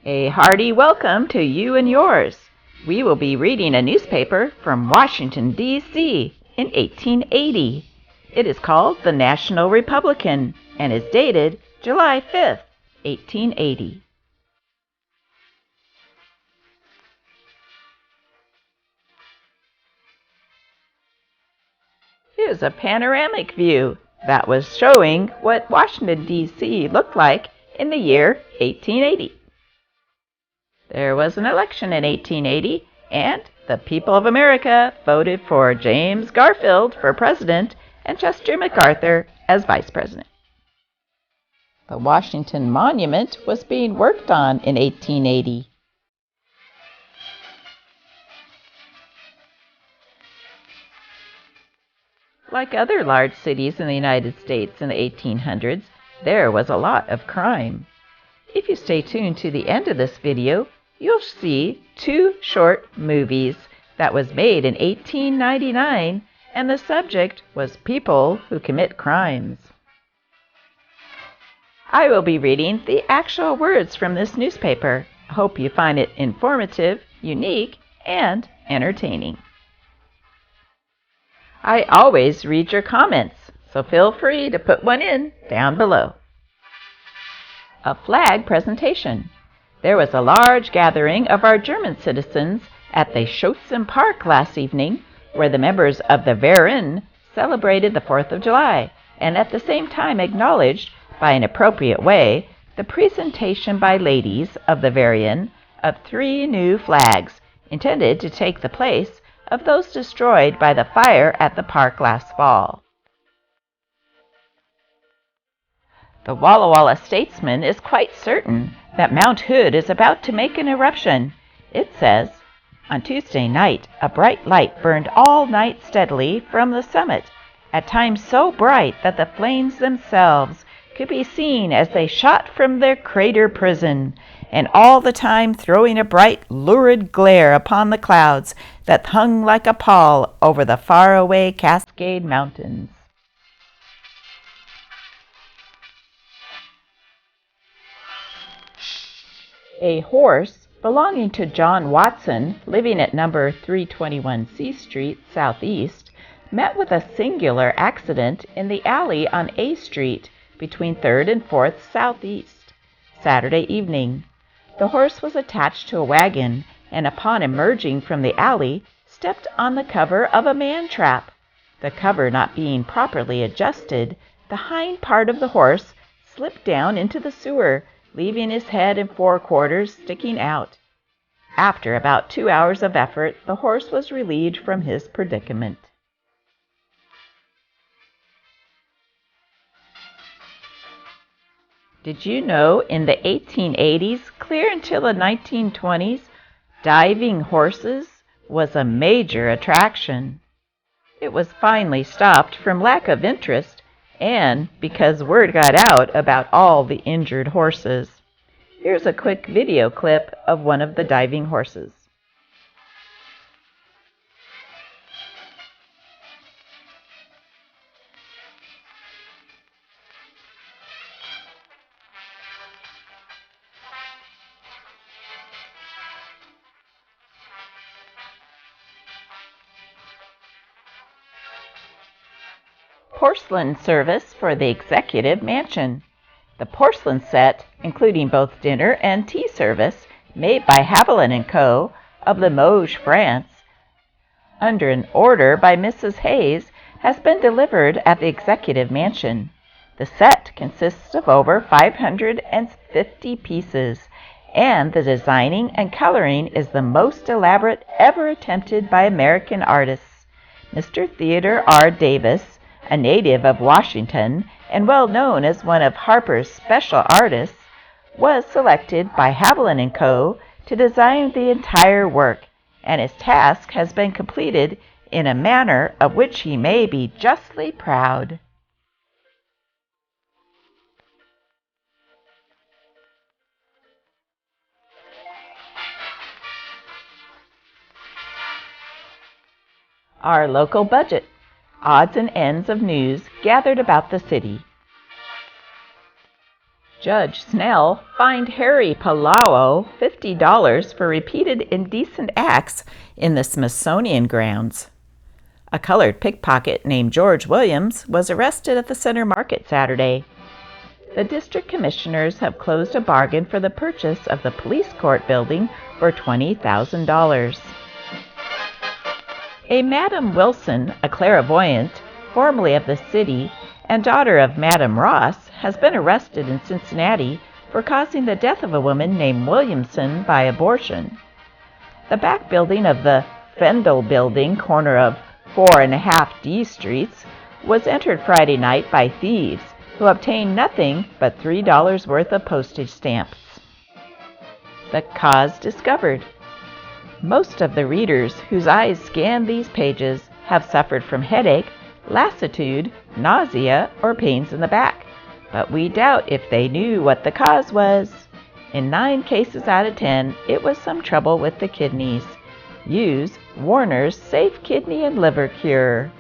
A hearty welcome to you and yours. We will be reading a newspaper from Washington, D.C. in 1880. It is called the National Republican and is dated July 5th, 1880. Here's a panoramic view that was showing what Washington, D.C. looked like in the year 1880. There was an election in 1880, and the people of America voted for James Garfield for president and Chester MacArthur as vice president. The Washington Monument was being worked on in 1880. Like other large cities in the United States in the 1800s, there was a lot of crime. If you stay tuned to the end of this video, you'll see two short movies that was made in 1899, and the subject was people who commit crimes. I will be reading the actual words from this newspaper. I hope you find it informative, unique, and entertaining. I always read your comments, so feel free to put one in down below. A flag presentation. There was a large gathering of our German citizens at the Schützen Park last evening, where the members of the Verein celebrated the 4th of July, and at the same time acknowledged, by an appropriate way, the presentation by ladies of the Verein of 3 new flags, intended to take the place of those destroyed by the fire at the park last fall. The Walla Walla Statesman is quite certain that Mount Hood is about to make an eruption. It says, on Tuesday night, a bright light burned all night steadily from the summit, at times so bright that the flames themselves could be seen as they shot from their crater prison, and all the time throwing a bright, lurid glare upon the clouds that hung like a pall over the faraway Cascade Mountains. A horse belonging to John Watson, living at number 321 C Street, Southeast, met with a singular accident in the alley on A Street between 3rd and 4th Southeast, Saturday evening. The horse was attached to a wagon, and upon emerging from the alley, stepped on the cover of a man-trap. The cover not being properly adjusted, the hind part of the horse slipped down into the sewer, leaving his head and forequarters sticking out. After about 2 hours of effort, the horse was relieved from his predicament. Did you know in the 1880s, clear until the 1920s, diving horses was a major attraction? It was finally stopped from lack of interest and because word got out about all the injured horses. Here's a quick video clip of one of the diving horses. Porcelain service for the Executive Mansion. The porcelain set, including both dinner and tea service, made by Haviland & Co. of Limoges, France, under an order by Mrs. Hayes, has been delivered at the Executive Mansion. The set consists of over 550 pieces, and the designing and coloring is the most elaborate ever attempted by American artists. Mr. Theodore R. Davis, a native of Washington and well known as one of Harper's special artists, was selected by Haviland & Co. to design the entire work, and his task has been completed in a manner of which he may be justly proud. Our local budget. Odds and ends of news gathered about the city. Judge Snell fined Harry Palau $50 for repeated indecent acts in the Smithsonian grounds. A colored pickpocket named George Williams was arrested at the Center Market Saturday. The district commissioners have closed a bargain for the purchase of the police court building for $20,000. A Madam Wilson, a clairvoyant, formerly of the city, and daughter of Madam Ross, has been arrested in Cincinnati for causing the death of a woman named Williamson by abortion. The back building of the Fendel Building, corner of 4.5D Streets, was entered Friday night by thieves who obtained nothing but $3 worth of postage stamps. The cause discovered. Most of the readers whose eyes scan these pages have suffered from headache, lassitude, nausea, or pains in the back, but we doubt if they knew what the cause was. In 9 cases out of 10, it was some trouble with the kidneys. Use Warner's Safe Kidney and Liver Cure.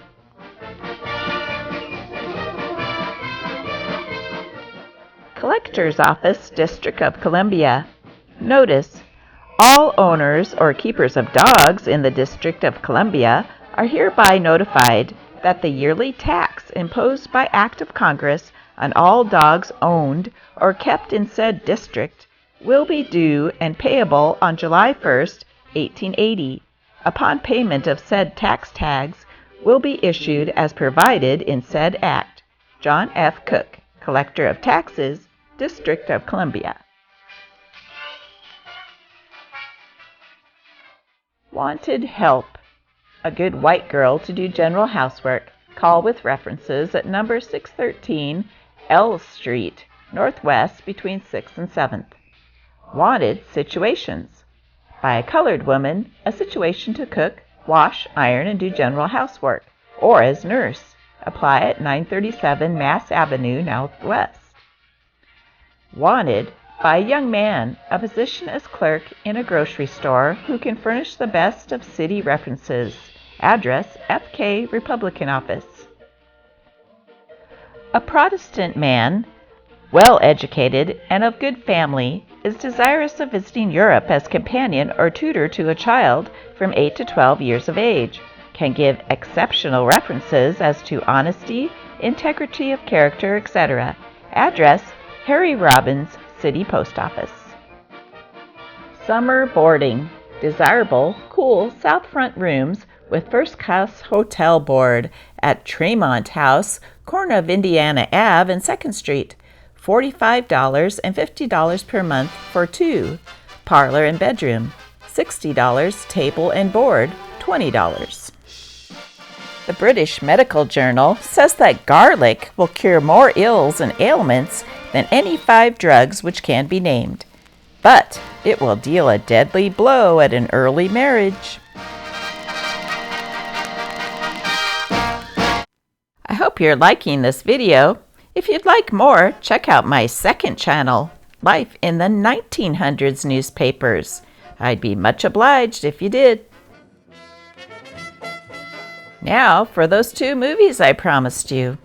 Collector's Office, District of Columbia. Notice: all owners or keepers of dogs in the District of Columbia are hereby notified that the yearly tax imposed by Act of Congress on all dogs owned or kept in said district will be due and payable on July 1st, 1880. Upon payment of said tax tags will be issued as provided in said act. John F. Cook, Collector of Taxes, District of Columbia. Wanted help. A good white girl to do general housework. Call with references at number 613 L Street, Northwest, between 6th and 7th. Wanted situations. By a colored woman, a situation to cook, wash, iron, and do general housework, or as nurse. Apply at 937 Mass Avenue, Northwest. Wanted by a young man, a position as clerk in a grocery store who can furnish the best of city references. Address: FK Republican Office. A Protestant man, well educated and of good family, is desirous of visiting Europe as companion or tutor to a child from 8 to 12 years of age. Can give exceptional references as to honesty, integrity of character, etc. Address: Harry Robbins, City Post Office. Summer boarding. Desirable, cool south front rooms with first-class hotel board at Tremont House, corner of Indiana Ave and 2nd Street. $45 and $50 per month for 2. Parlor and bedroom. $60. Table and board. $20. The British Medical Journal says that garlic will cure more ills and ailments than any 5 drugs which can be named, but it will deal a deadly blow at an early marriage. I hope you're liking this video. If you'd like more, check out my second channel, Life in the 1900s Newspapers. I'd be much obliged if you did. Now for those 2 movies I promised you.